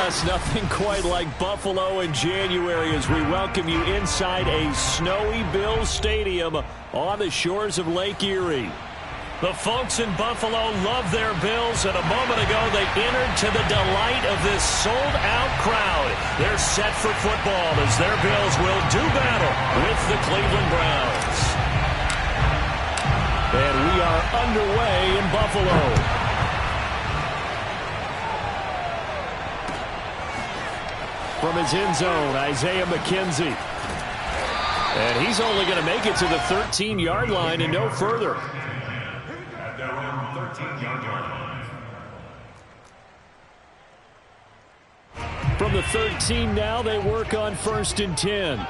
Yes, nothing quite like Buffalo in January as we welcome you inside a snowy Bills Stadium on the shores of Lake Erie. The folks in Buffalo love their Bills, and a moment ago they entered to the delight of this sold-out crowd. They're set for football as their Bills will do battle with the Cleveland Browns. And we are underway in Buffalo. From his end zone, Isaiah McKenzie. And he's only going to make it to the 13-yard line and no further. From the 13 now, they work on 1st and 10.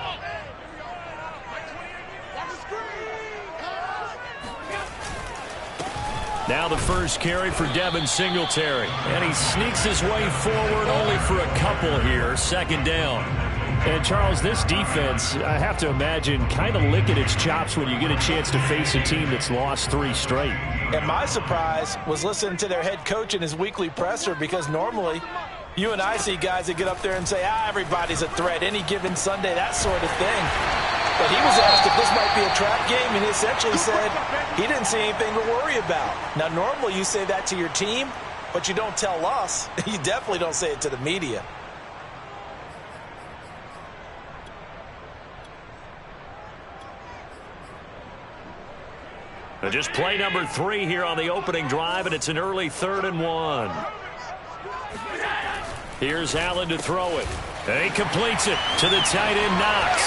Now the first carry for Devin Singletary. And he sneaks his way forward only for a couple here. 2nd down. And, Charles, this defense, I have to imagine, kind of licking its chops when you get a chance to face a team that's lost 3 straight. And my surprise was listening to their head coach in his weekly presser, because normally you and I see guys that get up there and say, everybody's a threat any given Sunday, that sort of thing. But he was asked if this might be a trap game, and he essentially said he didn't see anything to worry about. Now, normally you say that to your team, but you don't tell us. You definitely don't say it to the media. Just play number 3 here on the opening drive, and it's an early 3rd and 1. Here's Allen to throw it. And he completes it to the tight end, Knox.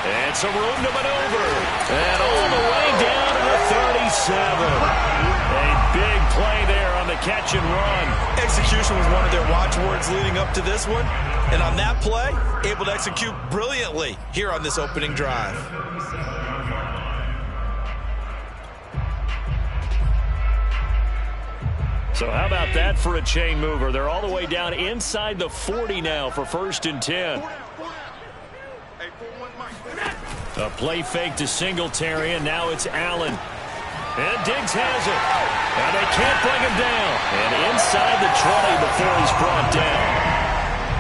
And some room to maneuver. And all the way down to the 37. A big play there on the catch and run. Execution was one of their watchwords leading up to this one. And on that play, able to execute brilliantly here on this opening drive. So how about that for a chain mover? They're all the way down inside the 40 now for 1st and 10. A play fake to Singletary, and now it's Allen. And Diggs has it. And they can't bring him down. And inside the 20 before he's brought down.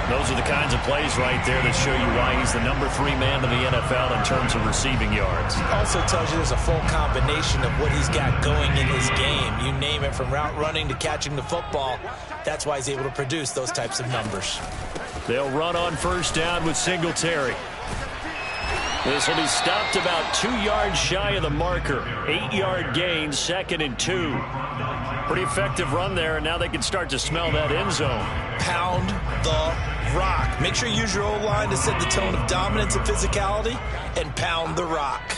Those are the kinds of plays right there that show you why he's the number 3 man in the NFL in terms of receiving yards. Also tells you there's a full combination of what he's got going in his game. You name it, from route running to catching the football. That's why he's able to produce those types of numbers. They'll run on 1st down with Singletary. This will be stopped about 2 yards shy of the marker. 8-yard gain, 2nd and 2. Pretty effective run there, and now they can start to smell that end zone. Pound the rock. Make sure you use your O-line to set the tone of dominance and physicality, and pound the rock.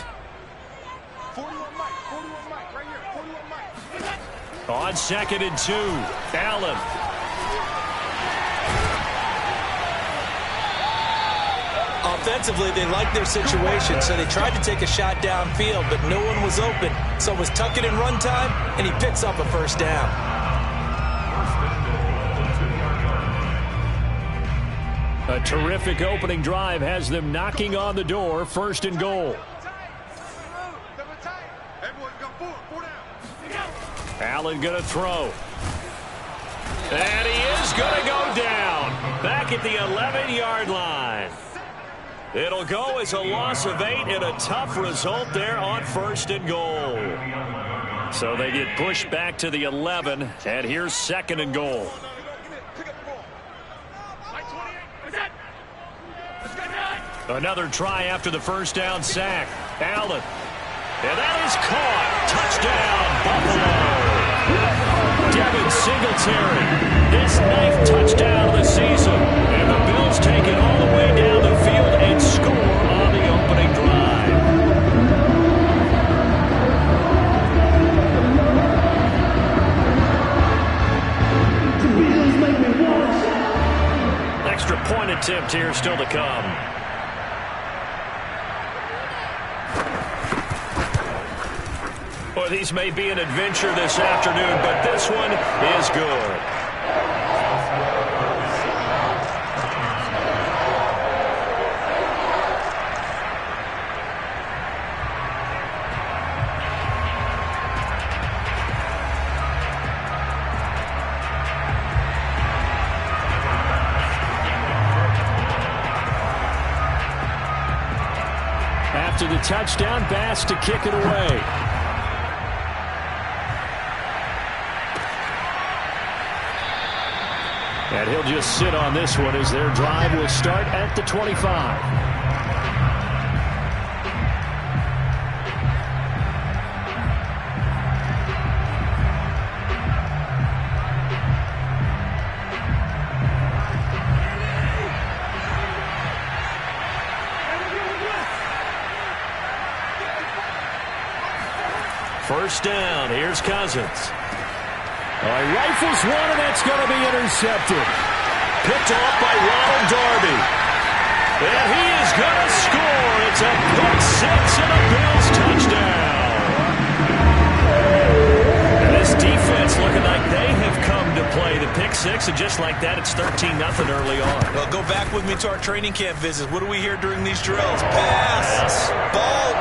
41 Mike, 41 Mike, right here, 41 Mike. On 2nd and 2, Allen. Offensively, they liked their situation, so they tried to take a shot downfield, but no one was open. So it was tuck it in run time, and he picks up a 1st down. A terrific opening drive has them knocking on the door. 1st and goal. Allen going to throw. And he is going to go down. Back at the 11-yard line. It'll go as a loss of 8 and a tough result there on 1st and goal. So they get pushed back to the 11, and here's 2nd and goal. Another try after the 1st down sack. Allen. And that is caught. Touchdown, Buffalo. Devin Singletary. His 9th touchdown of the season. And the Bills take it all the way down the field and score on the opening drive. Extra point attempt here still to come. Well, these may be an adventure this afternoon, but this one is good. After the touchdown, Bass to kick it away. And he'll just sit on this one as their drive will start at the 25. First down. Here's Cousins. Rifles one, and that's going to be intercepted. Picked off by Ronald Darby. And he is going to score. It's a pick six and a Bills touchdown. And this defense looking like they have come to play. The pick six, and just like that, it's 13-0 early on. Well, go back with me to our training camp visits. What do we hear during these drills? Pass.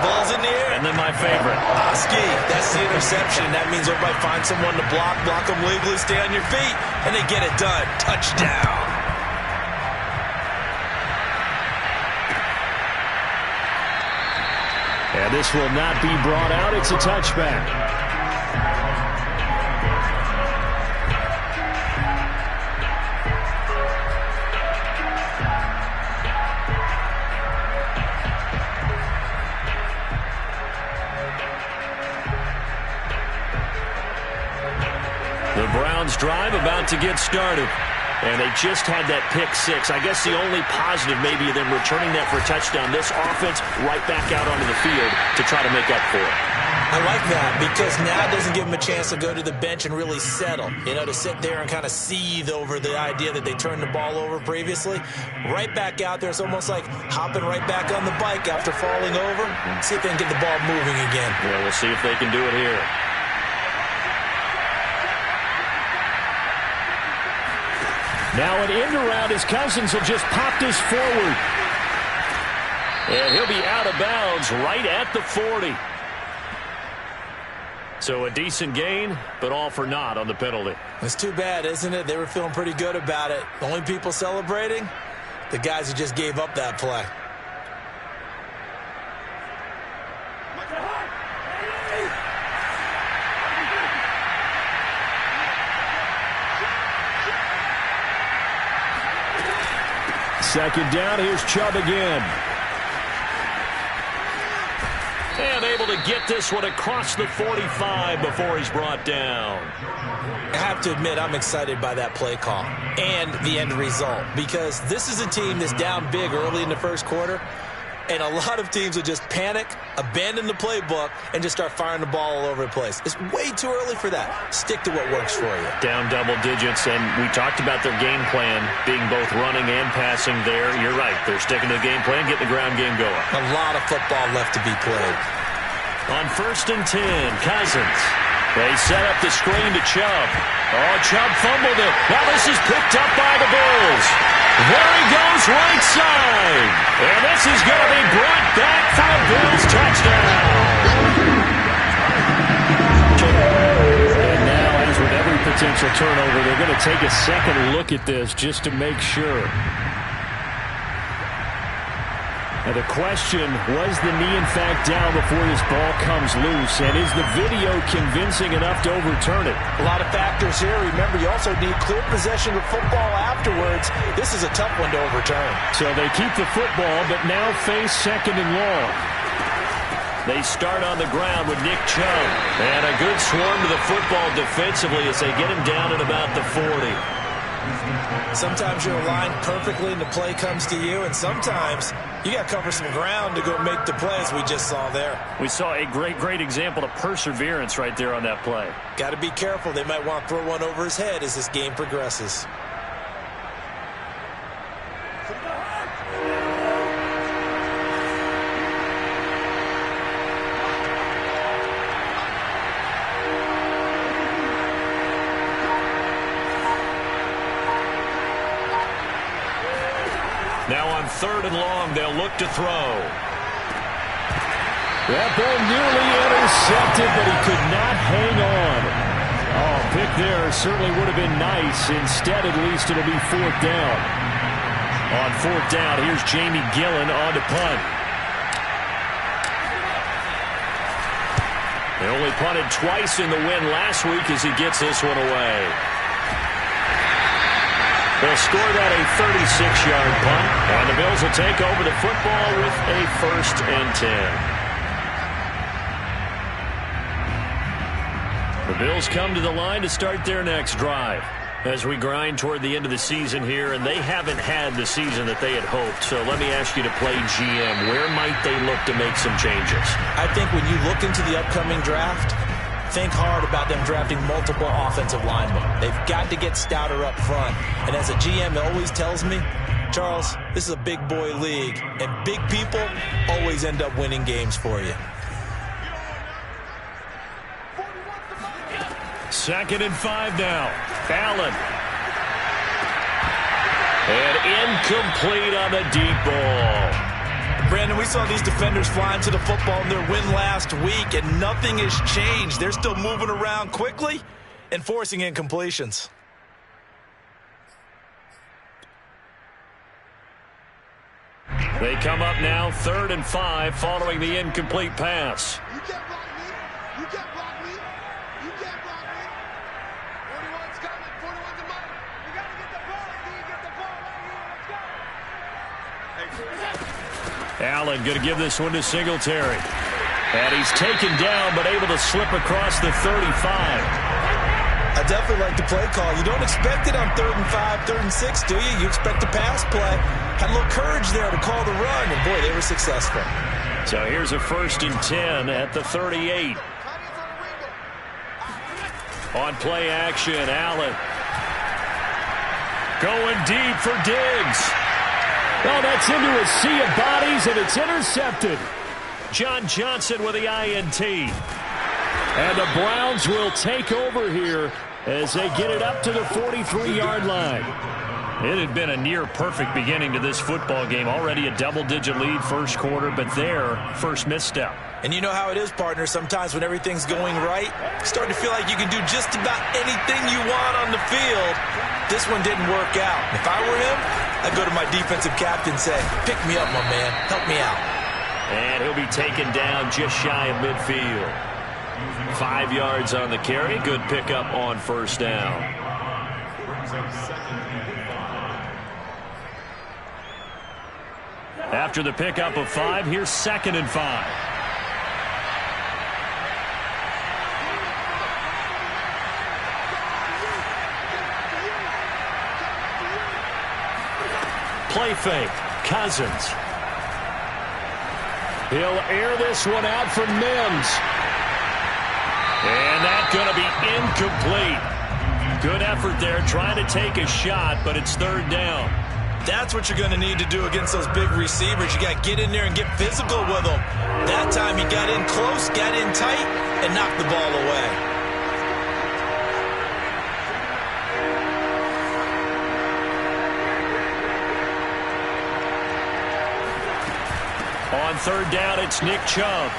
Ball's in the air. And then my favorite. Oski, that's the interception. That means everybody find someone to block them legally, stay on your feet, and they get it done. Touchdown. And this will not be brought out. It's a touchback. The Browns drive about to get started. And they just had that pick six. I guess the only positive maybe of them returning that for a touchdown. This offense right back out onto the field to try to make up for it. I like that because now it doesn't give them a chance to go to the bench and really settle. You know, to sit there and kind of seethe over the idea that they turned the ball over previously. Right back out there. It's almost like hopping right back on the bike after falling over. See if they can get the ball moving again. Yeah, we'll see if they can do it here. Now an end around as Cousins will just pop this forward. And he'll be out of bounds right at the 40. So a decent gain, but all for naught on the penalty. It's too bad, isn't it? They were feeling pretty good about it. The only people celebrating, the guys who just gave up that play. Second down, here's Chubb again. And able to get this one across the 45 before he's brought down. I have to admit, I'm excited by that play call and the end result because this is a team that's down big early in the first quarter, and a lot of teams will just panic, abandon the playbook, and just start firing the ball all over the place. It's way too early for that. Stick to what works for you. Down double digits, and we talked about their game plan being both running and passing there. You're right. They're sticking to the game plan, getting the ground game going. A lot of football left to be played. On 1st and 10, Cousins. They set up the screen to Chubb. Oh, Chubb fumbled it. Now this is picked up by the Bills. There he goes, right side. And this is going to be brought back for a Bills touchdown. And now, as with every potential turnover, they're going to take a second look at this just to make sure. Now the question, was the knee in fact down before this ball comes loose? And is the video convincing enough to overturn it? A lot of factors here. Remember, you also need clear possession of football afterwards. This is a tough one to overturn. So they keep the football, but now face 2nd and long. They start on the ground with Nick Chubb. And a good swarm to the football defensively as they get him down at about the 40. Sometimes you're aligned perfectly and the play comes to you, and sometimes you got to cover some ground to go make the play, as we just saw there. We saw a great example of perseverance right there on that play. Got to be careful. They might want to throw one over his head as this game progresses. Now on 3rd and long, they'll look to throw. That ball nearly intercepted, but he could not hang on. Oh, pick there certainly would have been nice. Instead, at least it'll be 4th down. On 4th down, here's Jamie Gillen on to punt. They only punted twice in the win last week as he gets this one away. They'll score that a 36-yard punt, and the Bills will take over the football with a 1st and 10. The Bills come to the line to start their next drive as we grind toward the end of the season here, and they haven't had the season that they had hoped. So let me ask you to play GM. Where might they look to make some changes? I think when you look into the upcoming draft, think hard about them drafting multiple offensive linemen. They've got to get stouter up front. And as a GM, it always tells me, Charles, this is a big boy league, and big people always end up winning games for you. 2nd and 5 now. Allen. And incomplete on the deep ball. Brandon, we saw these defenders flying to the football in their win last week, and nothing has changed. They're still moving around quickly and forcing incompletions. They come up now 3rd and 5 following the incomplete pass. You can't block me. You can't block me. You can't block me. 41's coming. 41's a money. You got to get the ball. You get the ball right here. Let's go. Allen going to give this one to Singletary. And he's taken down but able to slip across the 35. I definitely like the play call. You don't expect it on 3rd and 5, 3rd and 6, do you? You expect a pass play. Had a little courage there to call the run, and boy, they were successful. So here's a 1st and 10 at the 38. On play action, Allen. Going deep for Diggs. Oh, that's into a sea of bodies, and it's intercepted. John Johnson with the INT. And the Browns will take over here as they get it up to the 43-yard line. It had been a near-perfect beginning to this football game. Already a double-digit lead first quarter, but their first misstep. And you know how it is, partner. Sometimes when everything's going right, you start to feel like you can do just about anything you want on the field. This one didn't work out. If I were him, I'd go to my defensive captain and say, pick me up, my man. Help me out. And he'll be taken down just shy of midfield. 5 yards on the carry. Good pickup on 1st down. After the pickup of 5, here's 2nd and 5. Play fake. Cousins. He'll air this one out for Mims. And that's going to be incomplete. Good effort there trying to take a shot, but it's 3rd down. That's what you're going to need to do against those big receivers. You got to get in there and get physical with them. That time he got in close, got in tight, and knocked the ball away. On 3rd down, it's Nick Chubb.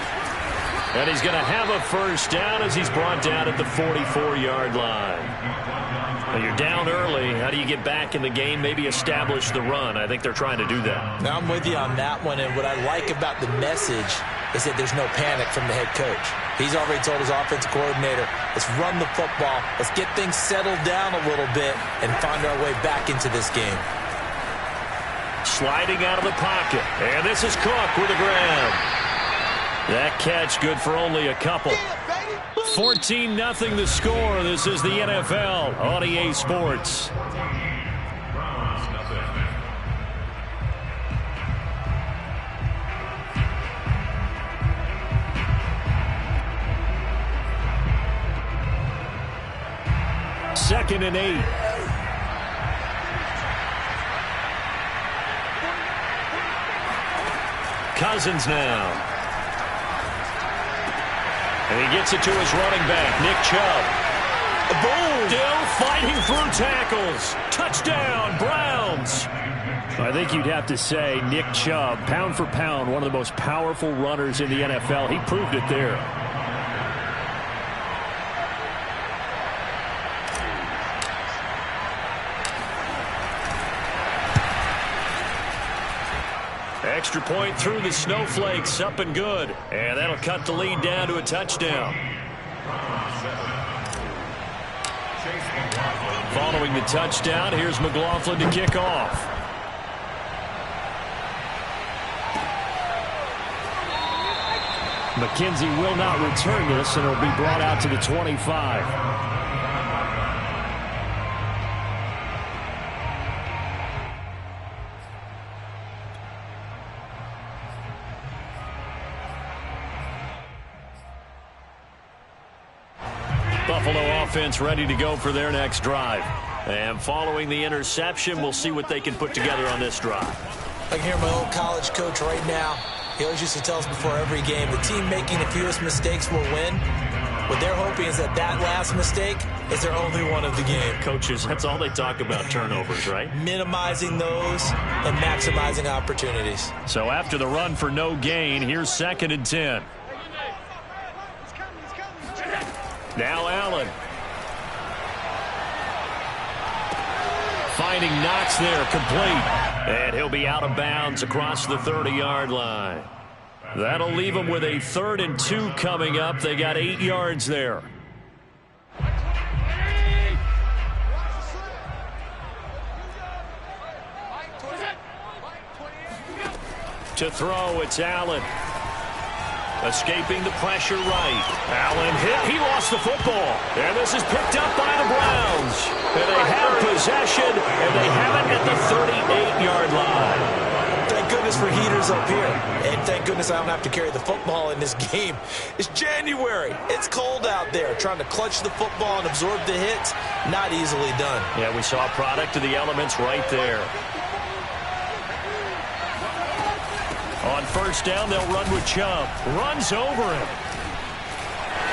And he's going to have a 1st down as he's brought down at the 44-yard line. Well, you're down early. How do you get back in the game? Maybe establish the run. I think they're trying to do that. Now, I'm with you on that one, and what I like about the message is that there's no panic from the head coach. He's already told his offensive coordinator, let's run the football, let's get things settled down a little bit, and find our way back into this game. Sliding out of the pocket. And this is Cook with the ground. That catch good for only a couple. 14-0 the score. This is the NFL on EA Sports. Second and 8. Cousins now. And he gets it to his running back, Nick Chubb. Boom! Still fighting through tackles. Touchdown, Browns. I think you'd have to say Nick Chubb, pound for pound, one of the most powerful runners in the NFL. He proved it there. Extra point through the snowflakes, up and good. And that'll cut the lead down to a touchdown. Following the touchdown, here's McLaughlin to kick off. McKenzie will not return this, and it'll be brought out to the 25. Buffalo offense ready to go for their next drive. And following the interception, we'll see what they can put together on this drive. I can hear my old college coach right now. He always used to tell us before every game, the team making the fewest mistakes will win. What they're hoping is that last mistake is their only one of the game. Coaches, that's all they talk about, turnovers, right? Minimizing those and maximizing opportunities. So after the run for no gain, here's 2nd and 10. Now Allen. Finding Knox there, complete. And he'll be out of bounds across the 30-yard line. That'll leave him with a 3rd and 2 coming up. They got 8 yards there. To throw, it's Allen. Escaping the pressure right. Allen hit. He lost the football. And this is picked up by the Browns. And they have possession, and they have it at the 38-yard line. Thank goodness for heaters up here. And thank goodness I don't have to carry the football in this game. It's January. It's cold out there. Trying to clutch the football and absorb the hits, not easily done. Yeah, we saw a product of the elements right there. On 1st down, they'll run with Chubb. Runs over him.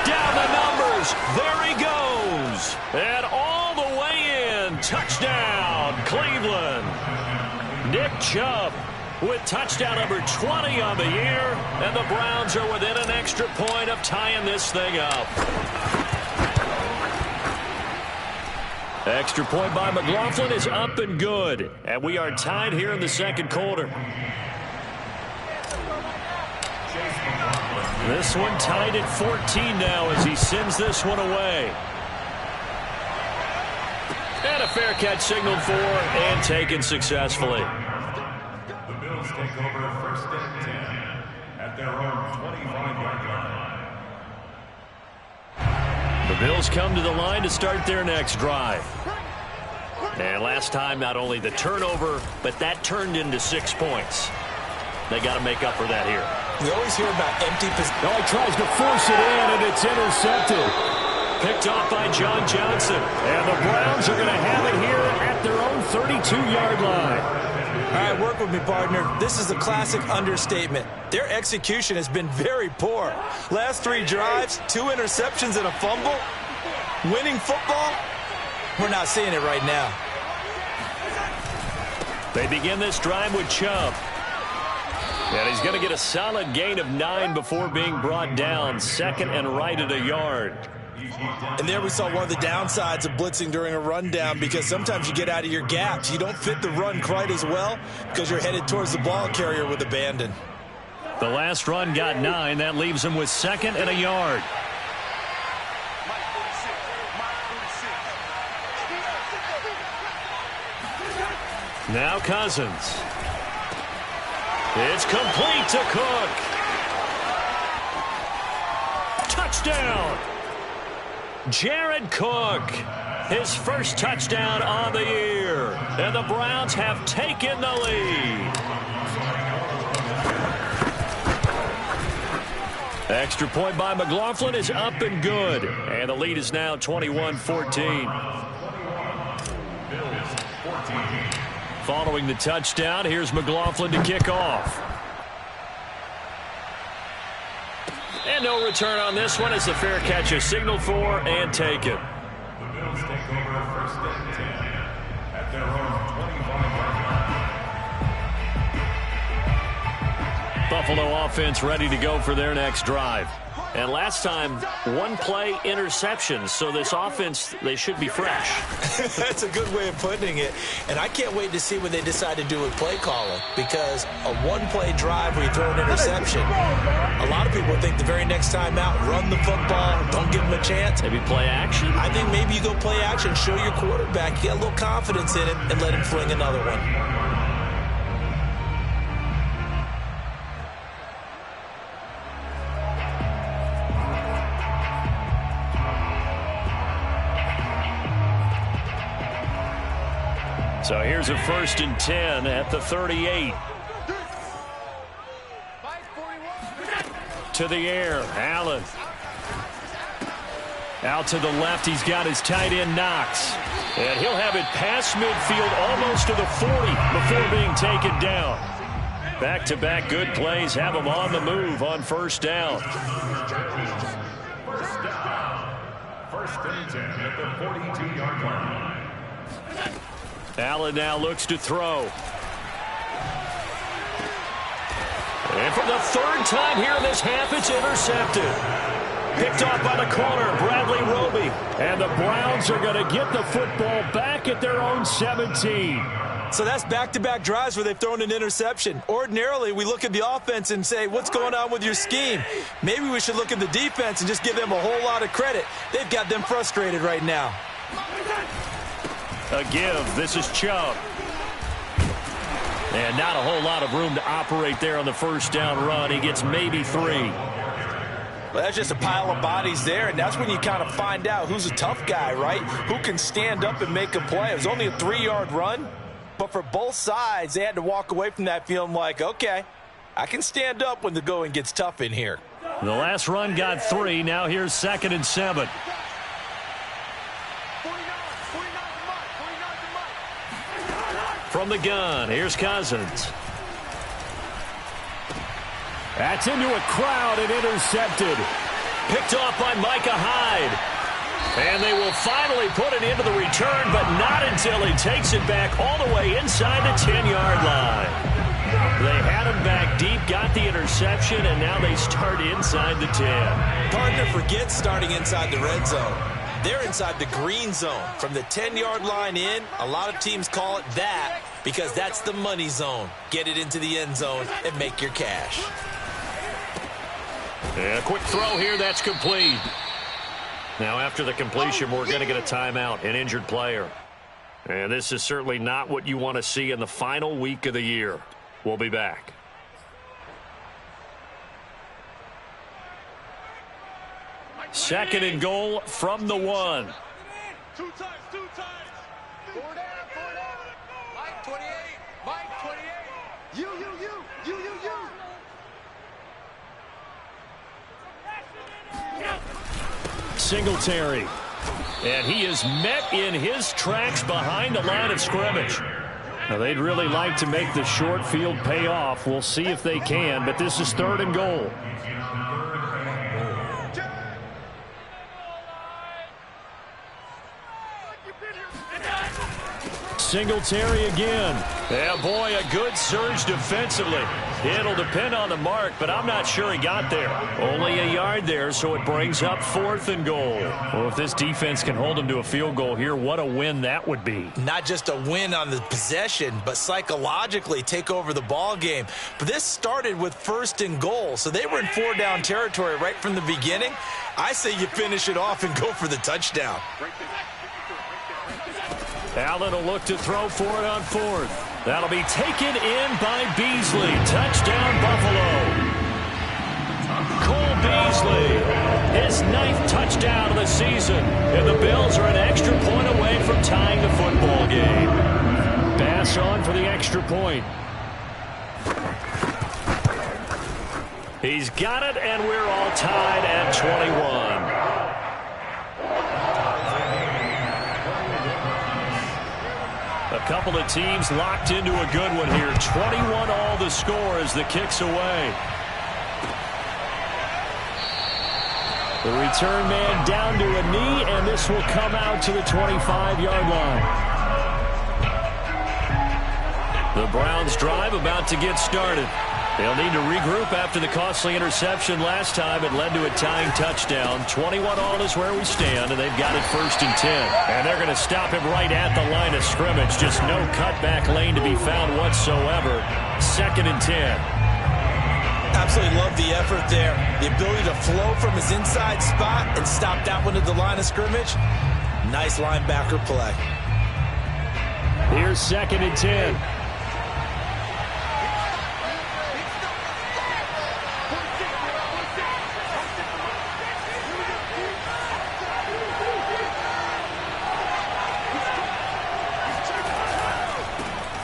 Down the numbers. There he goes. And all the way in. Touchdown, Cleveland. Nick Chubb with touchdown number 20 on the year. And the Browns are within an extra point of tying this thing up. Extra point by McLaughlin is up and good. And we are tied here in the 2nd quarter. This one tied at 14 now as he sends this one away. And a fair catch signaled for and taken successfully. The Bills take over 1st and 10 at their own 25-yard line. The Bills come to the line to start their next drive. And last time, not only the turnover, but that turned into 6 points. They got to make up for that here. We always hear about empty possession. Oh, he tries to force it in, and it's intercepted. Picked off by John Johnson. And the Browns are going to have it here at their own 32-yard line. All right, work with me, partner. This is a classic understatement. Their execution has been very poor. Last 3 drives, 2 interceptions and a fumble. Winning football, we're not seeing it right now. They begin this drive with Chubb. And he's going to get a solid gain of 9 before being brought down. 2nd and right at a yard. And there we saw one of the downsides of blitzing during a rundown, because sometimes you get out of your gaps. You don't fit the run quite as well because you're headed towards the ball carrier with abandon. The last run got 9. That leaves him with 2nd and a yard. Now Cousins. It's complete to Cook. Touchdown. Jared Cook. His first touchdown on the year. And the Browns have taken the lead. Extra point by McLaughlin is up and good. And the lead is now 21-14. Following the touchdown, here's McLaughlin to kick off. And no return on this one as the fair catch is signaled for and taken. The Bills take over 1st and 10 at their own 25-yard line. Buffalo offense ready to go for their next drive. And last time, one play interception. So this offense, they should be fresh. That's a good way of putting it. And I can't wait to see what they decide to do with play calling, because a one-play drive where you throw an interception, a lot of people think the very next time out, run the football, don't give them a chance. Maybe play action? I think maybe you go play action, show your quarterback, get a little confidence in him, and let him fling another one. So here's a 1st and 10 at the 38. To the air, Allen. Out to the left, he's got his tight end Knox. And he'll have it past midfield almost to the 40 before being taken down. Back-to-back good plays have him on the move on 1st down. First and 10 at the 42-yard line. Allen now looks to throw. And for the 3rd time here in this half, it's intercepted. Picked off by the corner, Bradley Roby. And the Browns are going to get the football back at their own 17. So that's back-to-back drives where they've thrown an interception. Ordinarily, we look at the offense and say, what's going on with your scheme? Maybe we should look at the defense and just give them a whole lot of credit. They've got them frustrated right now. A give. This is Chubb. And not a whole lot of room to operate there on the 1st down run. He gets maybe 3. Well, that's just a pile of bodies there, and that's when you kind of find out who's a tough guy, right? Who can stand up and make a play. It was only a 3-yard run, but for both sides, they had to walk away from that feeling like, okay, I can stand up when the going gets tough in here. The last run got 3. Now here's 2nd and 7. From the gun, here's Cousins. That's into a crowd and intercepted. Picked off by Micah Hyde. And they will finally put it into the return, but not until he takes it back all the way inside the 10-yard line. They had him back deep, got the interception, and now they start inside the 10. Partner forgets starting inside the red zone. They're inside the green zone. From the 10-yard line in, a lot of teams call it that because that's the money zone. Get it into the end zone and make your cash. And a quick throw here, that's complete. Now after the completion, we're going to get a timeout, an injured player. And this is certainly not what you want to see in the final week of the year. We'll be back. Second and goal from the 1. Two times. Four down. Mike 28. You. Singletary. And he is met in his tracks behind the line of scrimmage. Now, they'd really like to make the short field pay off. We'll see if they can, but this is 3rd and goal. Singletary again. Yeah, boy, a good surge defensively. It'll depend on the mark, but I'm not sure he got there. Only a yard there, so it brings up 4th and goal. Well, if this defense can hold him to a field goal here, what a win that would be. Not just a win on the possession, but psychologically take over the ball game. But this started with 1st and goal, so they were in 4-down territory right from the beginning. I say you finish it off and go for the touchdown. Allen will look to throw for it on 4th. That'll be taken in by Beasley. Touchdown, Buffalo. Cole Beasley, his 9th touchdown of the season. And the Bills are an extra point away from tying the football game. Pass on for the extra point. He's got it, and we're all tied at 21. A couple of teams locked into a good one here. 21 all the score as the kick's away. The return man down to a knee, and this will come out to the 25-yard line. The Browns drive about to get started. They'll need to regroup after the costly interception last time. It led to a tying touchdown. 21-all is where we stand, and they've got it 1st and 10. And they're going to stop him right at the line of scrimmage. Just no cutback lane to be found whatsoever. 2nd and 10. Absolutely love the effort there. The ability to flow from his inside spot and stop that one at the line of scrimmage. Nice linebacker play. Here's 2nd and 10.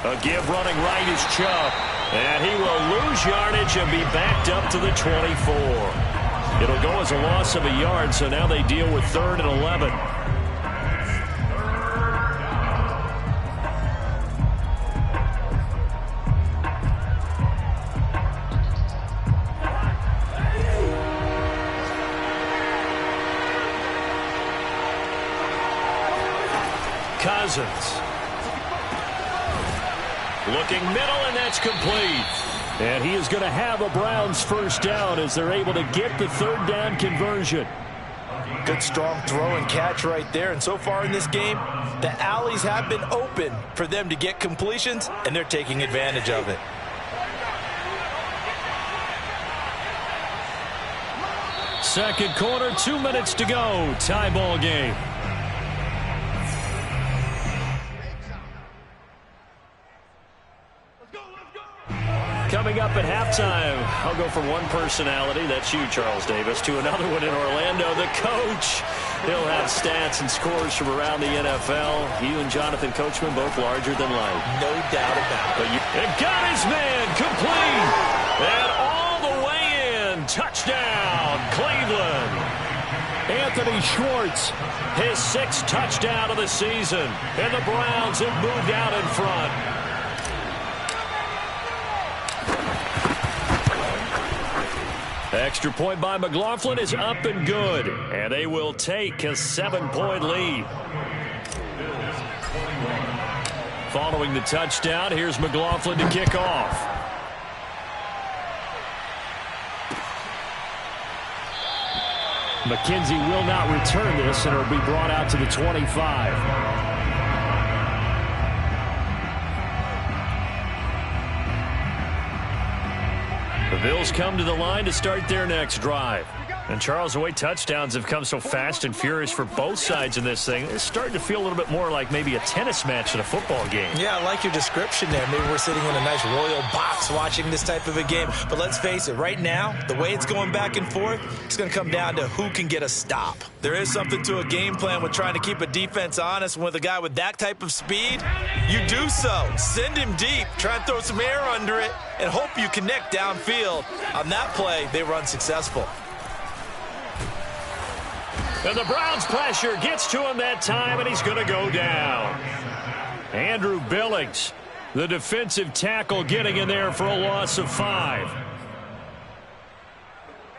A give running right is Chubb. And he will lose yardage and be backed up to the 24. It'll go as a loss of a yard, so now they deal with 3rd and 11. Cousins. Looking middle, and that's complete. And he is going to have a Browns 1st down as they're able to get the 3rd down conversion. Good strong throw and catch right there. And so far in this game, the alleys have been open for them to get completions, and they're taking advantage of it. Second quarter, 2 minutes to go. Tie ball game. Coming up at halftime, I'll go from one personality, that's you, Charles Davis, to another one in Orlando, the coach. He'll have stats and scores from around the NFL. You and Jonathan Coachman both larger than life. No doubt about it. And got his man complete. And all the way in. Touchdown, Cleveland. Anthony Schwartz, his 6th touchdown of the season. And the Browns have moved out in front. Extra point by McLaughlin is up and good. And they will take a 7-point lead. Following the touchdown, here's McLaughlin to kick off. McKenzie will not return this, and it'll be brought out to the 25. The Bills come to the line to start their next drive. And, Charles, the way touchdowns have come so fast and furious for both sides in this thing, it's starting to feel a little bit more like maybe a tennis match than a football game. Yeah, I like your description there. Maybe we're sitting in a nice royal box watching this type of a game. But let's face it, right now, the way it's going back and forth, it's going to come down to who can get a stop. There is something to a game plan with trying to keep a defense honest. With a guy with that type of speed, you do so. Send him deep, try and throw some air under it, and hope you connect downfield. On that play, they run successful. And the Browns pressure gets to him that time, and he's going to go down. Andrew Billings, the defensive tackle, getting in there for a loss of 5.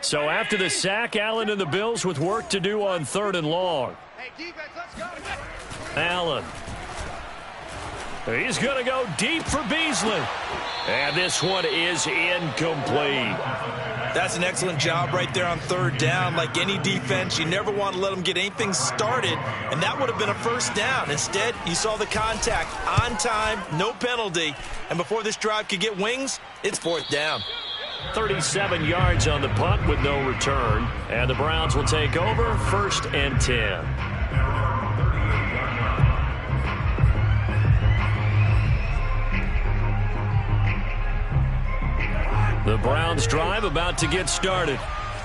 So after the sack, Allen and the Bills with work to do on 3rd and long. Hey, defense, let's go. Allen. He's going to go deep for Beasley. And this one is incomplete. That's an excellent job right there on 3rd down. Like any defense, you never want to let them get anything started, and that would have been a 1st down. Instead, you saw the contact on time, no penalty, and before this drive could get wings, it's 4th down. 37 yards on the punt with no return, and the Browns will take over 1st and 10. The Browns drive about to get started.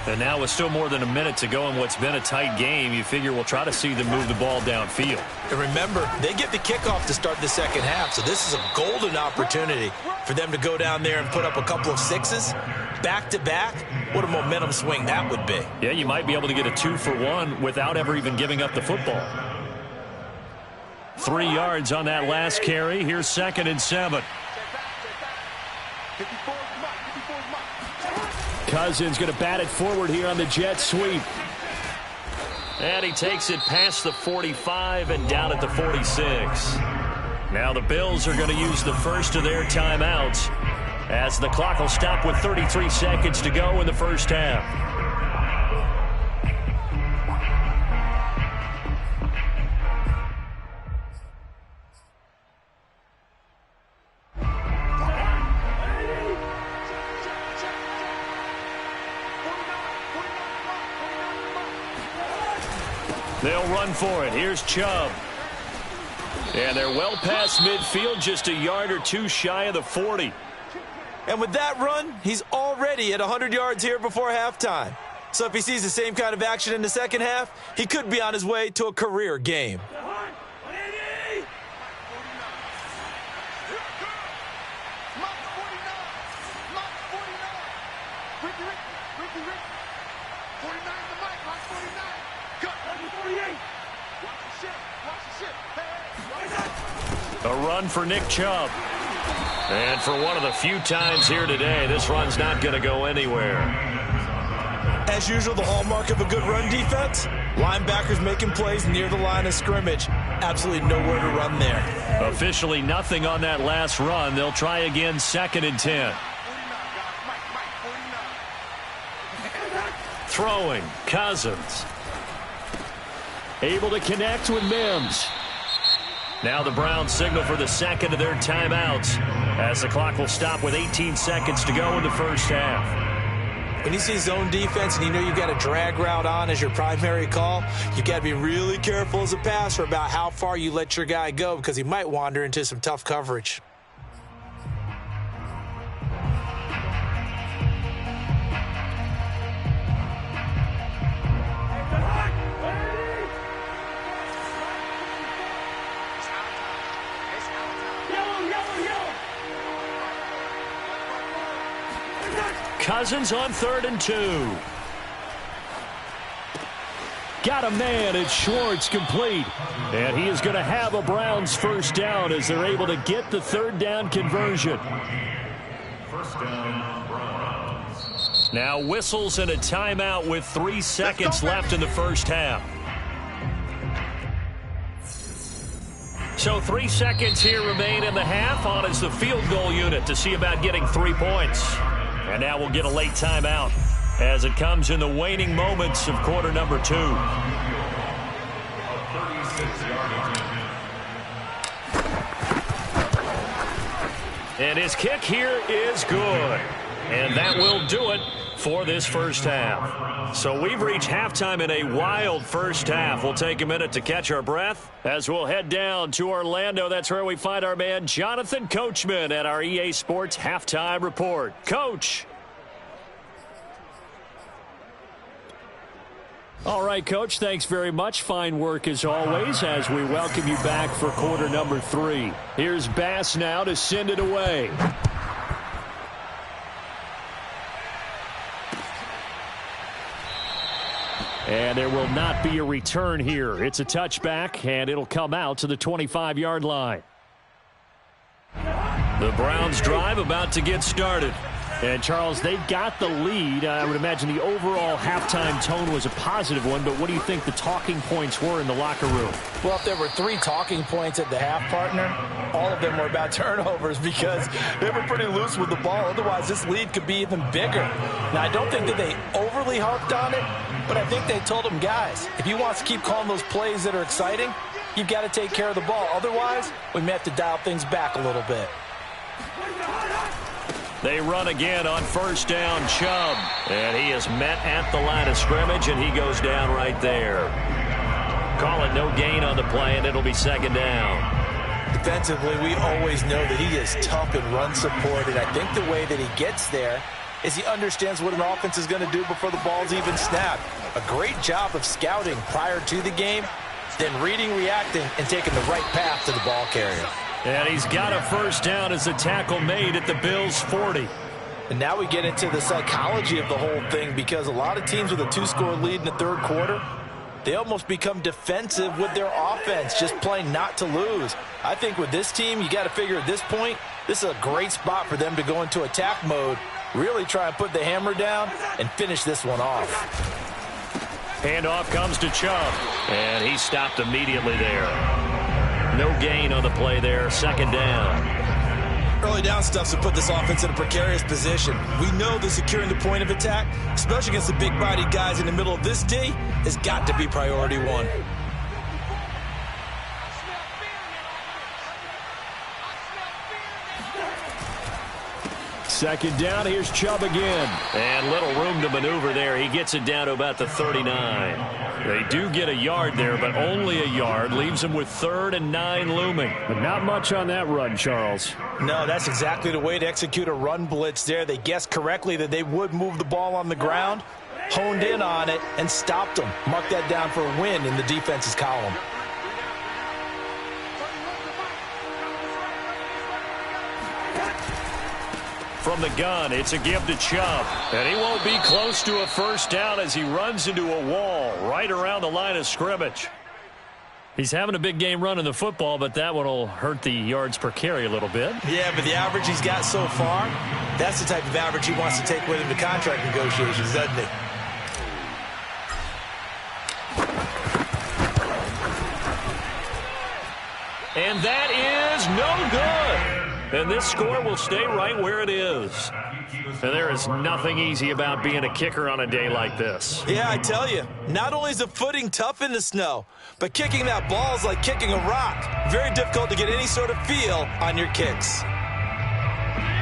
And now with still more than a minute to go in what's been a tight game, you figure we'll try to see them move the ball downfield. And remember, they get the kickoff to start the second half, so this is a golden opportunity for them to go down there and put up a couple of 6s back-to-back. What a momentum swing that would be. Yeah, you might be able to get a 2-for-1 without ever even giving up the football. 3 yards on that last carry. Here's 2nd and 7. Cousins going to bat it forward here on the jet sweep. And he takes it past the 45 and down at the 46. Now the Bills are going to use the first of their timeouts as the clock will stop with 33 seconds to go in the first half. They'll run for it. Here's Chubb. And they're well past midfield, just a yard or two shy of the 40. And with that run, he's already at 100 yards here before halftime. So if he sees the same kind of action in the second half, he could be on his way to a career game. A run for Nick Chubb. And for one of the few times here today, this run's not going to go anywhere. As usual, the hallmark of a good run defense, linebackers making plays near the line of scrimmage. Absolutely nowhere to run there. Officially nothing on that last run. They'll try again, 2nd and 10. Throwing, Cousins. Able to connect with Mims. Now the Browns signal for the second of their timeouts as the clock will stop with 18 seconds to go in the first half. When you see zone defense and you know you've got a drag route on as your primary call, you've got to be really careful as a passer about how far you let your guy go because he might wander into some tough coverage. Cousins on 3rd and 2. Got a man. It's Schwartz, complete. And he is going to have a Browns first down as they're able to get the 3rd down conversion. First down, Browns. Now whistles and a timeout with 3 seconds left in the first half. So 3 seconds here remain in the half. On is the field goal unit to see about getting 3 points. And now we'll get a late timeout as it comes in the waning moments of quarter number 2. And his kick here is good. And that will do it for this first half. So we've reached halftime in a wild first half. We'll take a minute to catch our breath as we'll head down to Orlando. That's where we find our man Jonathan Coachman at our EA Sports Halftime Report. Coach. All right, Coach, thanks very much. Fine work as always as we welcome you back for quarter number 3. Here's Bass now to send it away. And there will not be a return here. It's a touchback, and it'll come out to the 25-yard line. The Browns drive about to get started. And, Charles, they've got the lead. I would imagine the overall halftime tone was a positive one, but what do you think the talking points were in the locker room? Well, if there were 3 talking points at the half, partner, all of them were about turnovers because they were pretty loose with the ball. Otherwise, this lead could be even bigger. Now, I don't think that they overly harped on it, but I think they told them, guys, if you want to keep calling those plays that are exciting, you've got to take care of the ball. Otherwise, we may have to dial things back a little bit. They run again on first down, Chubb. And he is met at the line of scrimmage, and he goes down right there. Call it no gain on the play, and it'll be 2nd down. Defensively, we always know that he is tough in run support, and I think the way that he gets there is he understands what an offense is going to do before the ball's even snapped. A great job of scouting prior to the game, then reading, reacting, and taking the right path to the ball carrier. And he's got a first down as the tackle made at the Bills' 40. And now we get into the psychology of the whole thing because a lot of teams with a 2-score lead in the 3rd quarter, they almost become defensive with their offense, just playing not to lose. I think with this team, you got to figure at this point, this is a great spot for them to go into attack mode, really try and put the hammer down and finish this one off. Handoff comes to Chubb, and he stopped immediately there. No gain on the play there, 2nd down. Early down stuffs have put this offense in a precarious position. We know that securing the point of attack, especially against the big-bodied guys in the middle of this D, has got to be priority one. Second down, here's Chubb again. And little room to maneuver there. He gets it down to about the 39. They do get a yard there, but only a yard. Leaves them with 3rd and 9 looming. But not much on that run, Charles. No, that's exactly the way to execute a run blitz there. They guessed correctly that they would move the ball on the ground, honed in on it, and stopped them. Mark that down for a win in the defense's column. From the gun, it's a give to Chubb. And he won't be close to a first down as he runs into a wall right around the line of scrimmage. He's having a big game running the football, but that one will hurt the yards per carry a little bit. Yeah, but the average he's got so far, that's the type of average he wants to take with him to contract negotiations, doesn't he? And that is no good. And this score will stay right where it is. And there is nothing easy about being a kicker on a day like this. Yeah, I tell you, not only is the footing tough in the snow, but kicking that ball is like kicking a rock. Very difficult to get any sort of feel on your kicks.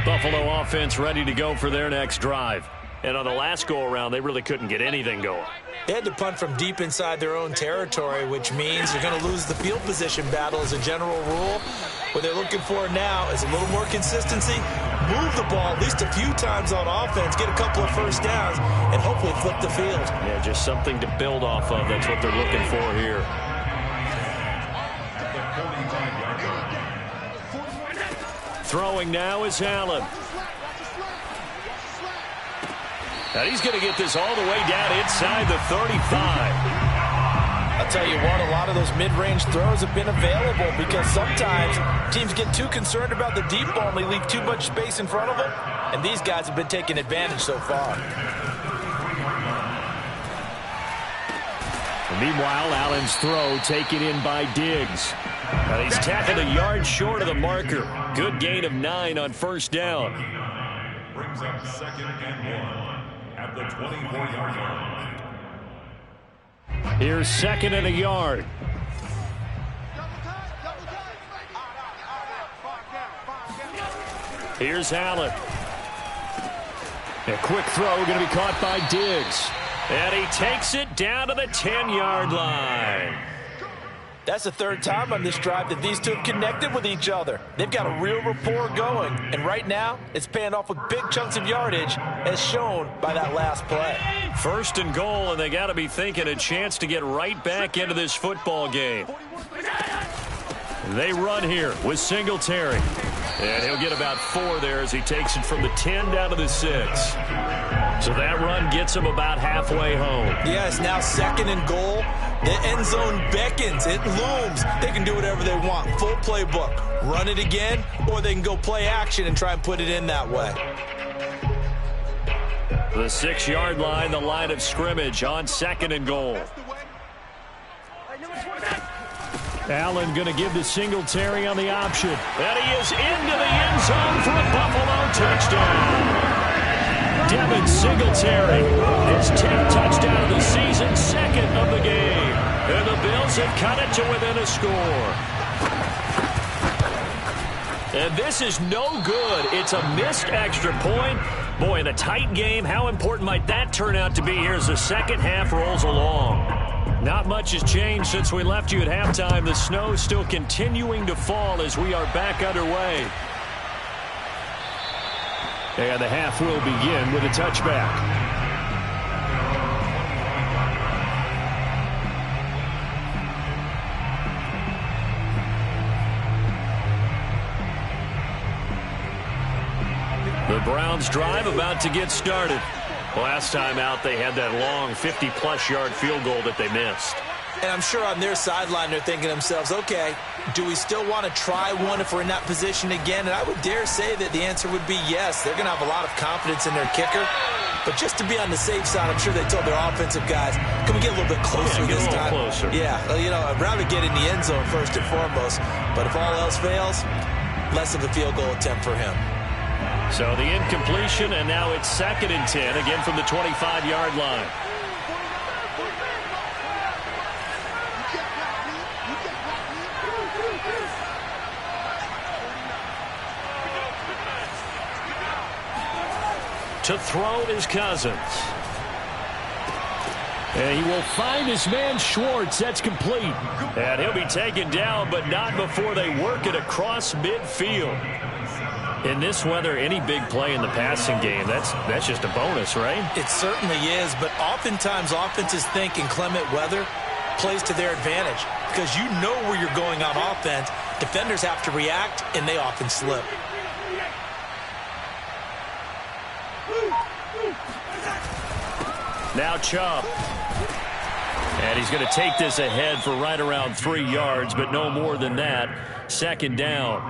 Buffalo offense ready to go for their next drive. And on the last go-around, they really couldn't get anything going. They had to punt from deep inside their own territory, which means they're going to lose the field position battle as a general rule. What they're looking for now is a little more consistency, move the ball at least a few times on offense, get a couple of first downs, and hopefully flip the field. Yeah, just something to build off of. That's what they're looking for here. Throwing now is Allen. And he's going to get this all the way down inside the 35. I'll tell you what, a lot of those mid-range throws have been available because sometimes teams get too concerned about the deep ball and they leave too much space in front of them, and these guys have been taking advantage so far. Meanwhile, Allen's throw taken in by Diggs. And he's tackled a yard short of the marker. Good gain of 9 on first down. Brings up 2nd and 1 at the 24-yard line. Here's 2nd and a yard. Here's Allen. A quick throw going to be caught by Diggs. And he takes it down to the 10-yard line. That's the 3rd time on this drive that these two have connected with each other. They've got a real rapport going, and right now it's paying off with big chunks of yardage as shown by that last play. 1st and goal, and they got to be thinking a chance to get right back into this football game. They run here with Singletary. And he'll get about 4 there as he takes it from the 10 down to the 6. So that run gets him about halfway home. Yeah, it's now 2nd and goal. The end zone beckons. It looms. They can do whatever they want. Full playbook. Run it again, or they can go play action and try and put it in that way. The 6-yard line, the line of scrimmage on 2nd and goal. Allen going to give to Singletary on the option. And he is into the end zone for a Buffalo touchdown. Devin Singletary, his 10th touchdown of the season, 2nd of the game. And the Bills have cut it to within a score. And this is no good. It's a missed extra point. Boy, in a tight game, how important might that turn out to be here as the second half rolls along? Not much has changed since we left you at halftime. The snow is still continuing to fall as we are back underway. And the half will begin with a touchback. The Browns drive about to get started. Last time out, they had that long 50-plus yard field goal that they missed. And I'm sure on their sideline they're thinking to themselves, okay, do we still want to try one if we're in that position again? And I would dare say that the answer would be yes. They're going to have a lot of confidence in their kicker. But just to be on the safe side, I'm sure they told their offensive guys, can we get a little bit closer this time? Closer. Yeah, well, you know, I'd rather get in the end zone first and foremost. But if all else fails, less of a field goal attempt for him. So the incompletion, and now it's 2nd and 10, again from the 25-yard line. To throw is Cousins. And he will find his man Schwartz. That's complete. And he'll be taken down, but not before they work it across midfield. In this weather, any big play in the passing game, that's just a bonus, right? It certainly is, but oftentimes offenses think inclement weather plays to their advantage because you know where you're going on offense. Defenders have to react, and they often slip. Now Chubb. And he's going to take this ahead for right around 3 yards, but no more than that. 2nd down.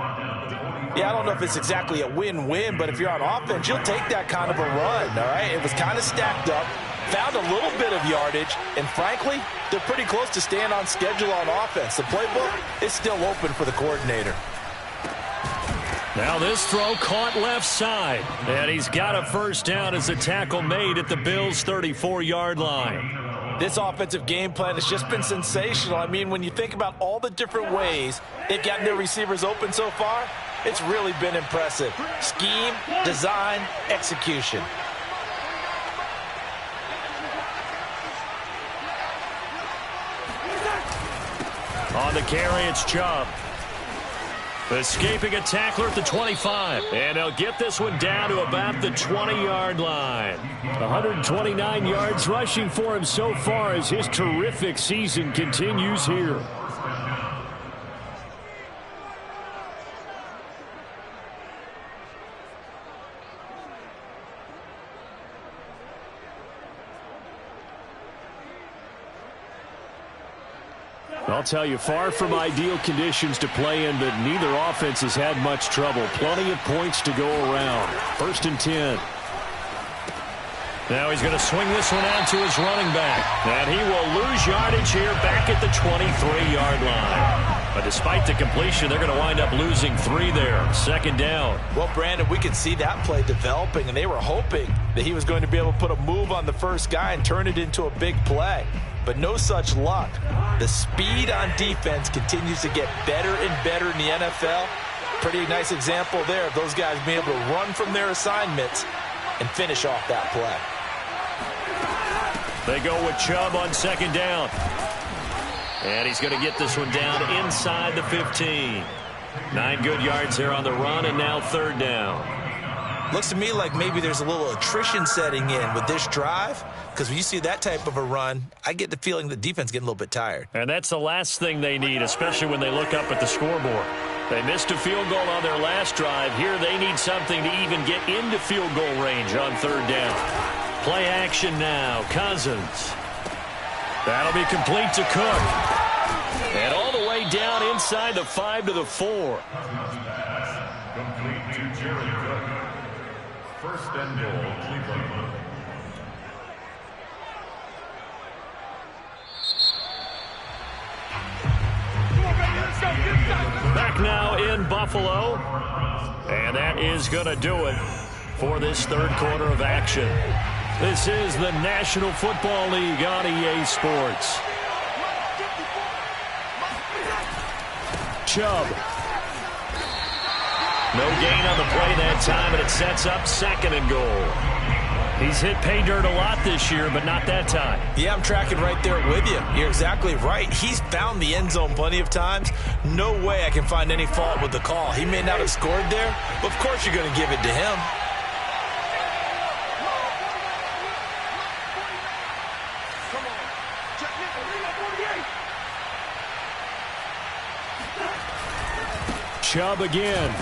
Yeah, I don't know if it's exactly a win-win, but if you're on offense, you'll take that kind of a run, all right? It was kind of stacked up, found a little bit of yardage, and frankly, they're pretty close to staying on schedule on offense. The playbook is still open for the coordinator. Now this throw caught left side, and he's got a 1st down as a tackle made at the Bills' 34-yard line. This offensive game plan has just been sensational. I mean, when you think about all the different ways they've gotten their receivers open so far, it's really been impressive. Scheme, design, execution. On the carry, it's Chubb. Escaping a tackler at the 25. And he'll get this one down to about the 20-yard line. 129 yards rushing for him so far as his terrific season continues here. I'll tell you, far from ideal conditions to play in, but neither offense has had much trouble. Plenty of points to go around. 1st and 10. Now he's going to swing this one out to his running back. And he will lose yardage here back at the 23-yard line. But despite the completion, they're going to wind up losing 3 there. 2nd down. Well, Brandon, we could see that play developing, and they were hoping that he was going to be able to put a move on the first guy and turn it into a big play. But no such luck. The speed on defense continues to get better and better in the NFL. Pretty nice example there of those guys being able to run from their assignments and finish off that play. They go with Chubb on 2nd down. And he's going to get this one down inside the 15. 9 good yards there on the run, and now 3rd down. Looks to me like maybe there's a little attrition setting in with this drive, because when you see that type of a run, I get the feeling the defense getting a little bit tired. And that's the last thing they need, especially when they look up at the scoreboard. They missed a field goal on their last drive. Here they need something to even get into field goal range on 3rd down. Play action now. Cousins. That'll be complete to Cook. And all the way down inside the 5 to the 4. Complete to Jared Cook. 1st and goal, Cleveland. Back now in Buffalo. And that is going to do it for this 3rd quarter of action. This is the National Football League on EA Sports. Chubb. No gain on the play that time, and it sets up 2nd and goal. He's hit pay dirt a lot this year, but not that time. Yeah, I'm tracking right there with you. You're exactly right. He's found the end zone plenty of times. No way I can find any fault with the call. He may not have scored there, but of course you're going to give it to him. Chubb again.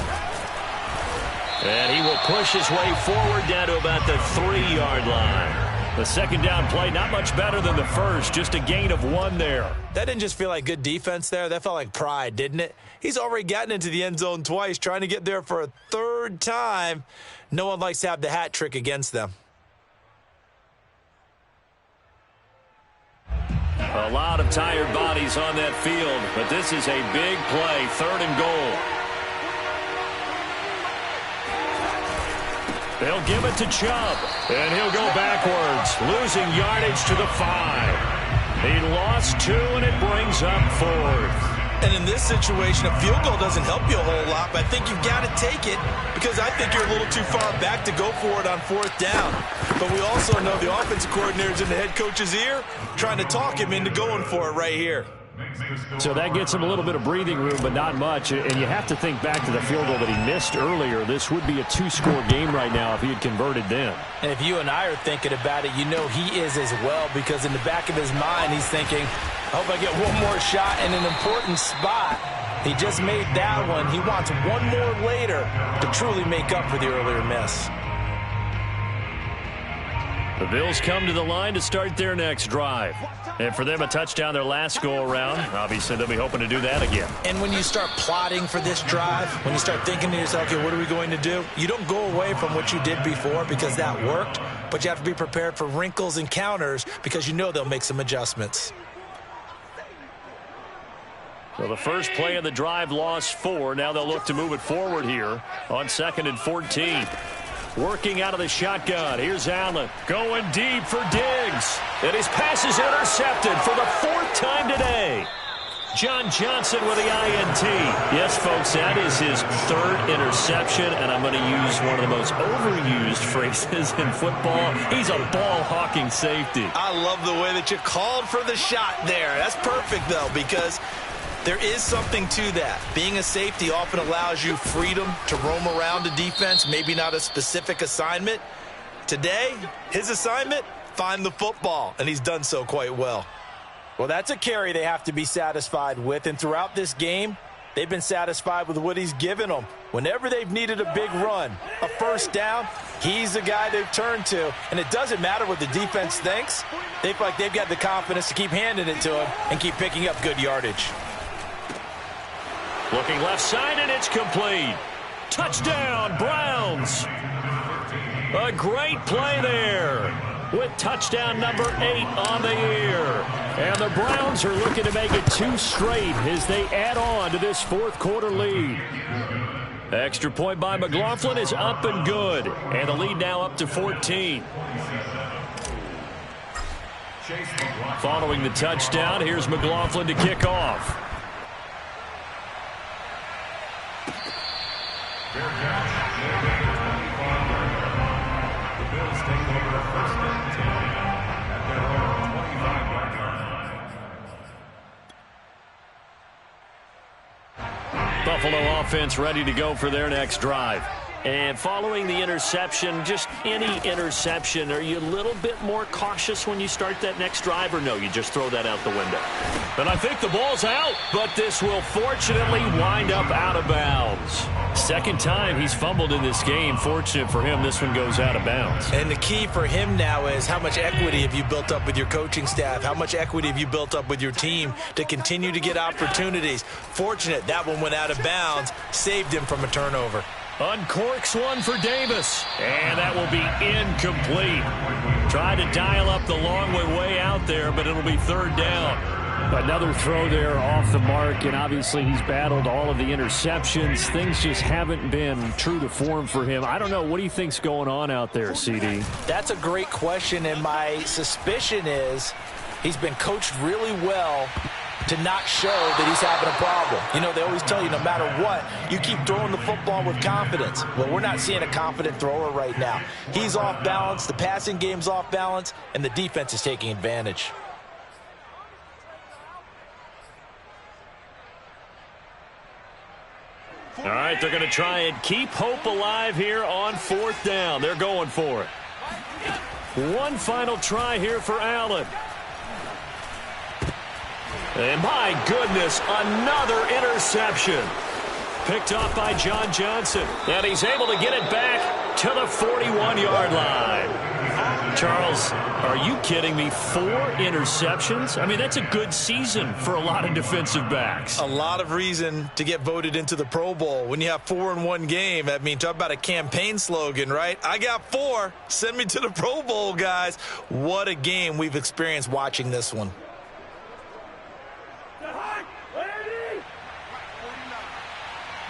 And he will push his way forward down to about the 3-yard line. The 2nd down play, not much better than the first, just a gain of 1 there. That didn't just feel like good defense there. That felt like pride, didn't it? He's already gotten into the end zone twice, trying to get there for a 3rd time. No one likes to have the hat trick against them. A lot of tired bodies on that field, but this is a big play, 3rd and goal. They'll give it to Chubb, and he'll go backwards, losing yardage to the 5. He lost 2, and it brings up 4th. And in this situation, a field goal doesn't help you a whole lot, but I think you've got to take it because I think you're a little too far back to go for it on 4th down. But we also know the offensive coordinator's in the head coach's ear trying to talk him into going for it right here. So that gets him a little bit of breathing room, but not much. And you have to think back to the field goal that he missed earlier. This would be a 2-score game right now if he had converted then. And if you and I are thinking about it, you know he is as well, because in the back of his mind, he's thinking, I hope I get one more shot in an important spot. He just made that one. He wants one more later to truly make up for the earlier miss. The Bills come to the line to start their next drive. And for them, a touchdown their last go-around. Obviously, they'll be hoping to do that again. And when you start plotting for this drive, when you start thinking to yourself, okay, what are we going to do? You don't go away from what you did before because that worked, but you have to be prepared for wrinkles and counters because you know they'll make some adjustments. So the first play of the drive lost 4. Now they'll look to move it forward here on 2nd and 14. Working out of the shotgun. Here's Allen going deep for Diggs. And his pass is intercepted for the 4th time today. John Johnson with the INT. Yes, folks, that is his 3rd interception, and I'm going to use one of the most overused phrases in football. He's a ball-hawking safety. I love the way that you called for the shot there. That's perfect, though, because there is something to that. Being a safety often allows you freedom to roam around a defense, maybe not a specific assignment. Today, his assignment, find the football, and he's done so quite well. Well, that's a carry they have to be satisfied with, and throughout this game, they've been satisfied with what he's given them. Whenever they've needed a big run, a 1st down, he's the guy they've turned to, and it doesn't matter what the defense thinks. They feel like they've got the confidence to keep handing it to him and keep picking up good yardage. Looking left side, and it's complete. Touchdown, Browns. A great play there with touchdown number 8 on the year. And the Browns are looking to make it 2 straight as they add on to this 4th quarter lead. Extra point by McLaughlin is up and good. And the lead now up to 14. Following the touchdown, here's McLaughlin to kick off. The Bills take over 1st and 10 at their own 25-yard line. Buffalo offense ready to go for their next drive. And following the interception, just any interception, are you a little bit more cautious when you start that next drive, or no, you just throw that out the window? And I think the ball's out, but this will fortunately wind up out of bounds. 2nd time he's fumbled in this game. Fortunate for him, this one goes out of bounds. And the key for him now is how much equity have you built up with your coaching staff? How much equity have you built up with your team to continue to get opportunities? Fortunate that one went out of bounds, saved him from a turnover. Uncorks one for Davis, and that will be incomplete. Tried to dial up the long way out there, but it'll be 3rd down. Another throw there off the mark, and obviously he's battled all of the interceptions. Things just haven't been true to form for him. I don't know. What do you think's going on out there, CD? That's a great question, and my suspicion is he's been coached really well to not show that he's having a problem. You know, they always tell you no matter what, you keep throwing the football with confidence. Well, we're not seeing a confident thrower right now. He's off balance, the passing game's off balance, and the defense is taking advantage. All right, they're going to try and keep hope alive here on 4th down. They're going for it. One final try here for Allen. And my goodness, another interception. Picked off by John Johnson. And he's able to get it back to the 41-yard line. Charles, are you kidding me? 4 interceptions? I mean, that's a good season for a lot of defensive backs. A lot of reason to get voted into the Pro Bowl. When you have 4 in one game, I mean, talk about a campaign slogan, right? I got 4. Send me to the Pro Bowl, guys. What a game we've experienced watching this one.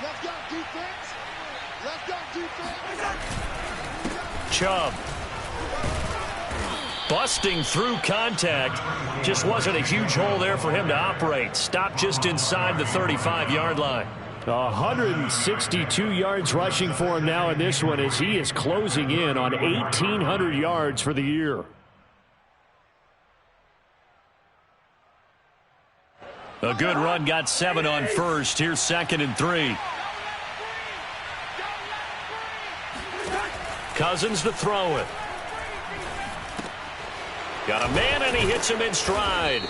Let's go defense. Let's go defense. Chubb. Busting through contact. Just wasn't a huge hole there for him to operate. Stopped just inside the 35-yard line. 162 yards rushing for him now in this one as he is closing in on 1,800 yards for the year. A good run, got 7 on first. Here's 2nd and 3. Cousins to throw it. Got a man, and he hits him in stride.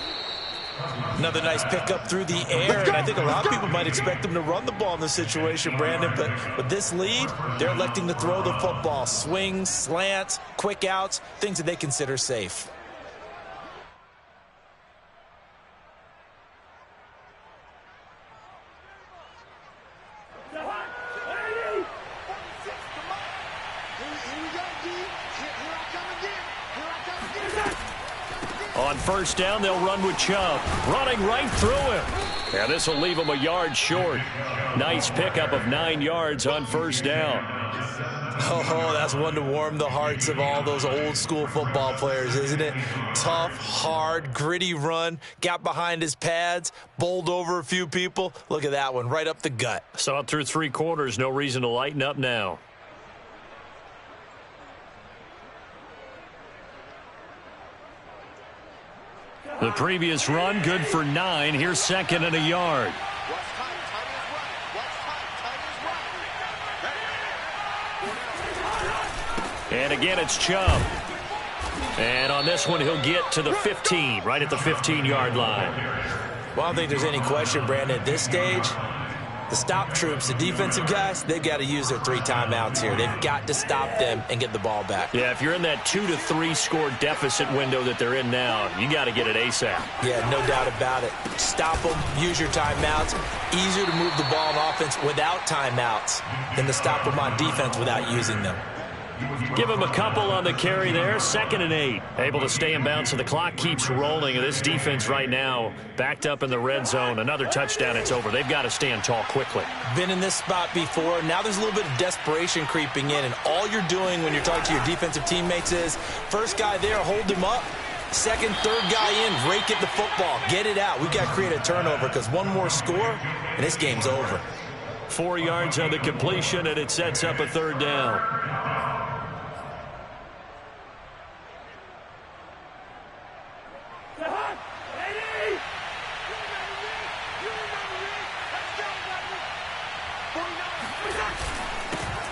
Another nice pickup through the air, and I think a lot of people might expect him to run the ball in this situation, Brandon, but with this lead, they're electing to throw the football. Swings, slants, quick outs, things that they consider safe. On first down, they'll run with Chubb. Running right through him. And this will leave him a yard short. Nice pickup of 9 yards on first down. Oh, that's one to warm the hearts of all those old school football players, isn't it? Tough, hard, gritty run. Got behind his pads, bowled over a few people. Look at that one, right up the gut. Saw it through 3 quarters. No reason to lighten up now. The previous run, good for 9. Here's 2nd and a yard. And again, it's Chubb. And on this one, he'll get to the 15, right at the 15-yard line. Well, I don't think there's any question, Brandon, at this stage, the stop troops, the defensive guys, they've got to use their 3 timeouts here. They've got to stop them and get the ball back. Yeah, if you're in that 2 to 3 score deficit window that they're in now, you got to get it ASAP. Yeah, no doubt about it. Stop them, use your timeouts. Easier to move the ball on offense without timeouts than to stop them on defense without using them. Give him a couple on the carry there. 2nd and 8. Able to stay in bounds, so the clock keeps rolling. And this defense right now backed up in the red zone. Another touchdown, it's over. They've got to stand tall quickly. Been in this spot before. Now there's a little bit of desperation creeping in. And all you're doing when you're talking to your defensive teammates is, first guy there, hold him up. Second, third guy in, rake at the football. Get it out. We've got to create a turnover because one more score, and this game's over. 4 yards on the completion, and it sets up a 3rd down.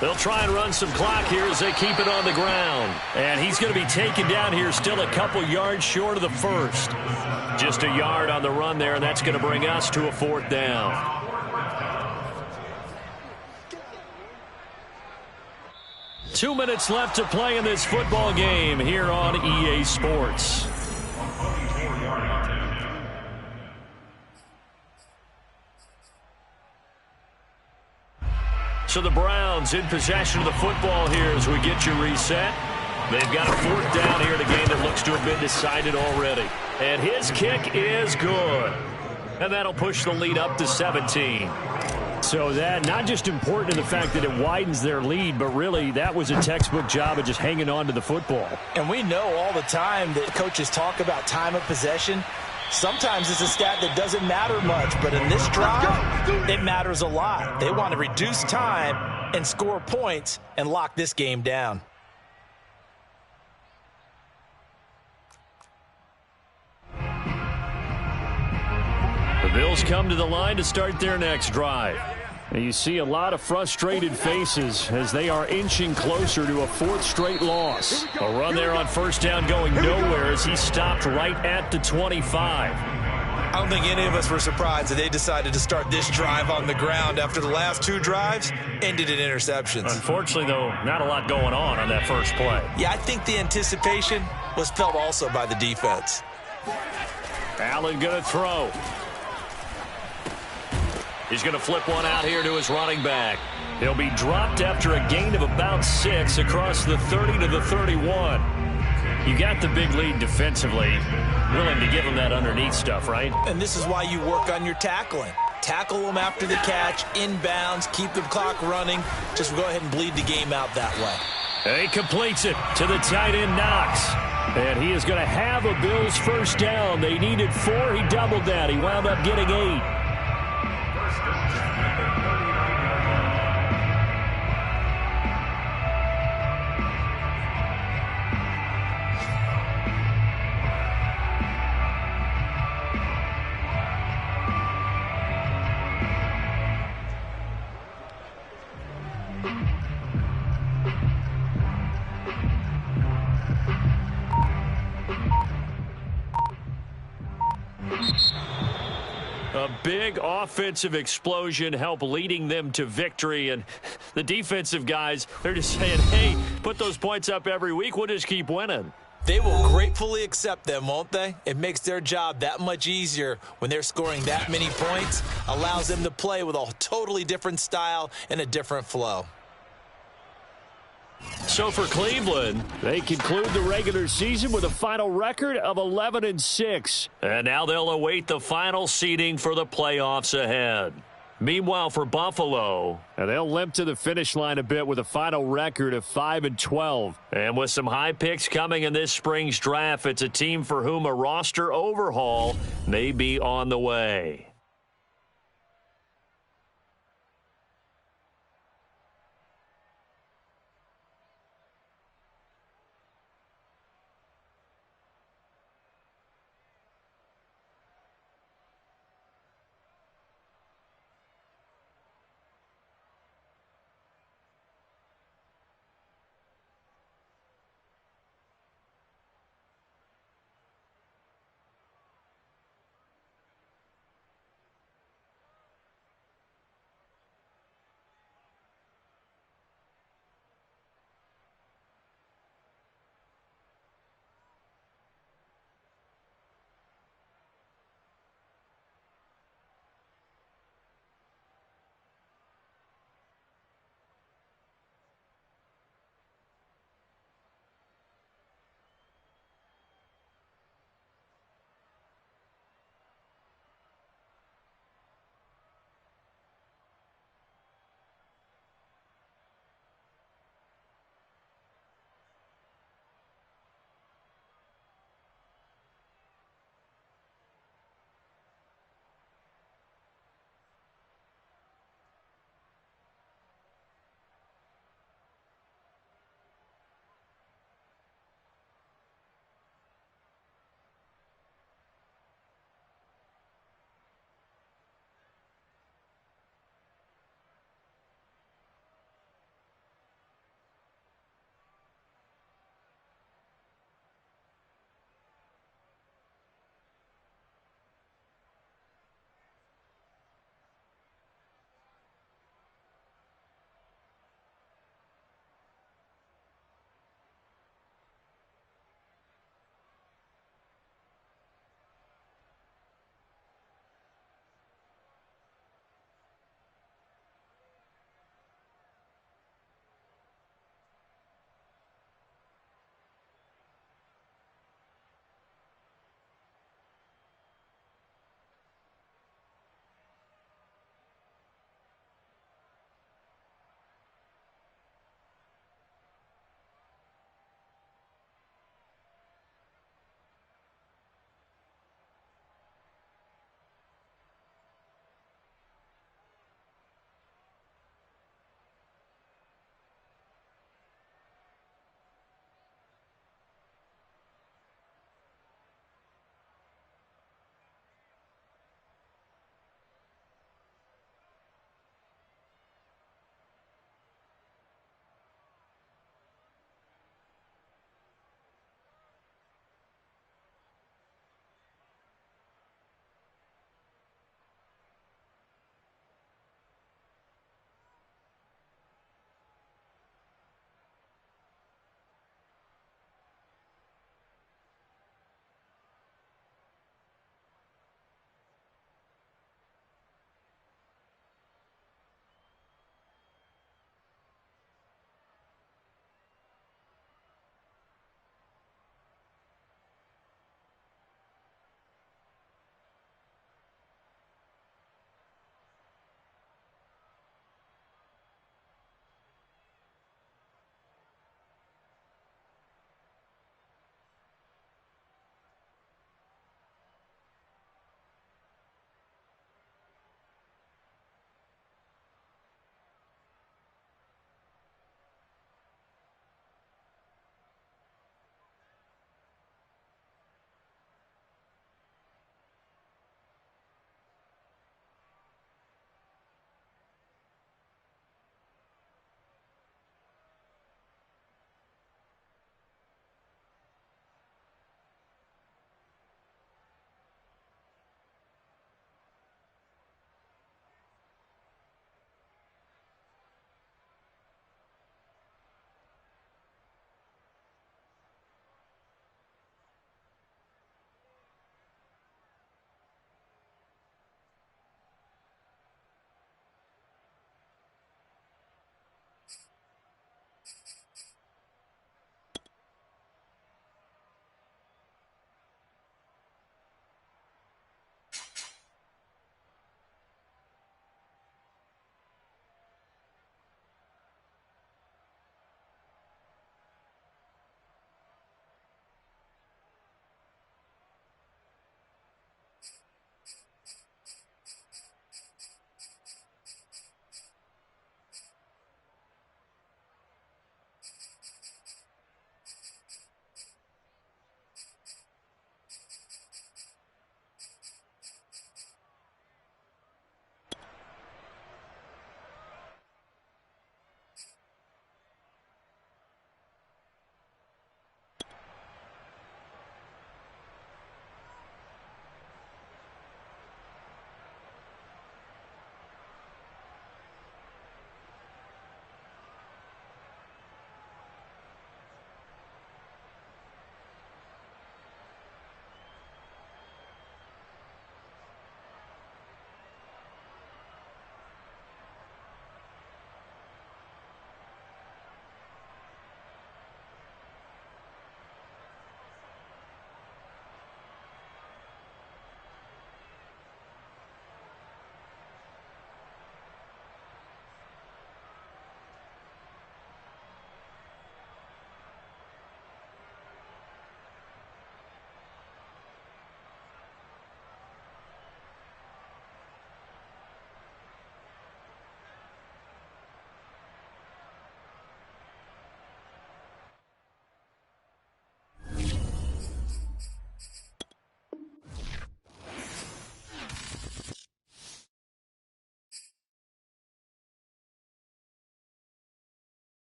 They'll try and run some clock here as they keep it on the ground. And he's going to be taken down here, still a couple yards short of the first. Just a yard on the run there, and that's going to bring us to a 4th down. Two minutes left to play in this football game here on EA Sports. So the Browns in possession of the football here as we get you reset. They've got a 4th down here in a game that looks to have been decided already. And his kick is good. And that'll push the lead up to 17. So that not just important in the fact that it widens their lead, but really that was a textbook job of just hanging on to the football. And we know all the time that coaches talk about time of possession. Sometimes it's a stat that doesn't matter much, but in this drive, it matters a lot. They want to reduce time and score points and lock this game down. The Bills come to the line to start their next drive. And you see a lot of frustrated faces as they are inching closer to a 4th straight loss. A run there on first down going nowhere as he stopped right at the 25. I don't think any of us were surprised that they decided to start this drive on the ground after the last 2 drives ended in interceptions. Unfortunately, though, not a lot going on that first play. Yeah, I think the anticipation was felt also by the defense. Allen going to throw. He's going to flip one out here to his running back. He'll be dropped after a gain of about 6 across the 30 to the 31. You got the big lead defensively. Willing to give him that underneath stuff, right? And this is why you work on your tackling. Tackle them after the catch, inbounds, keep the clock running. Just go ahead and bleed the game out that way. He completes it to the tight end, Knox. And he is going to have a Bills first down. They needed 4. He doubled that. He wound up getting 8. A big offensive explosion helped leading them to victory. And the defensive guys, they're just saying, hey, put those points up every week. We'll just keep winning. They will gratefully accept them, won't they? It makes their job that much easier when they're scoring that many points. Allows them to play with a totally different style and a different flow. So for Cleveland, they conclude the regular season with a final record of 11-6. And now they'll await the final seeding for the playoffs ahead. Meanwhile, for Buffalo, they'll limp to the finish line a bit with a final record of 5-12. And with some high picks coming in this spring's draft, it's a team for whom a roster overhaul may be on the way.